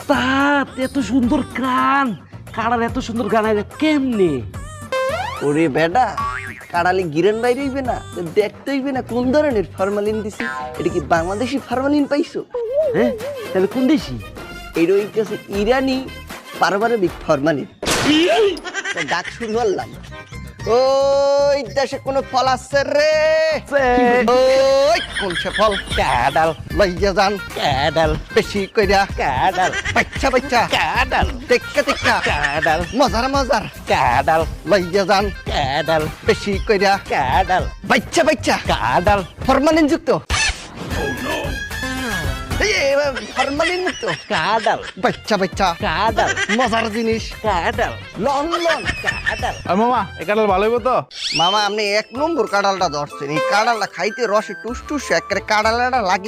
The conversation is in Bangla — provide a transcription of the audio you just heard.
ওস্তাদ এত সুন্দর গান, কাড়ার এত সুন্দর গান আইলে কেমনে? ওরে বেটা, কাড়ালি গিরেন বাইরে হইবে না, দেখতে হইবে না কোন ধরনের ফরমালিন দিছি। এটা কি বাংলাদেশি ফরমালিন পাইছো? হ্যাঁ, তাহলে কোন দেশি? এটা হইতেছে ইরানি পারমাণবিক ফরমালিন। তা ডাক শুরু করলাম, ওই দেশে কোন ফল আছে রে? ওই কোন সে ফল? কাডাল লইয়া যান কাডাল বেশি কইরা, কাডাল বাচ্চা বাচ্চা কাডাল টেক্কা টেক্কা, কাডাল মজার মজার কাডাল লইয়া যান কাডাল বেশি কইরা, কাডাল বাচ্চা বাচ্চা কাডাল ফরমালিন যুক্ত, ফরমালিন মুক্ত, কাডাল বাচ্চা বাচ্চা কাডাল মজার জিনিস, কাডাল লং লং। কাডাল। আর মামা এই কাঁঠাল ভালো হইব তো? মামা আপনি 1 নম্বর কাঁঠালটা ধরছেন। এই কাঁঠালটা খাইতে রসে টুস টুস, একেবারে কাঁঠালটা লাগি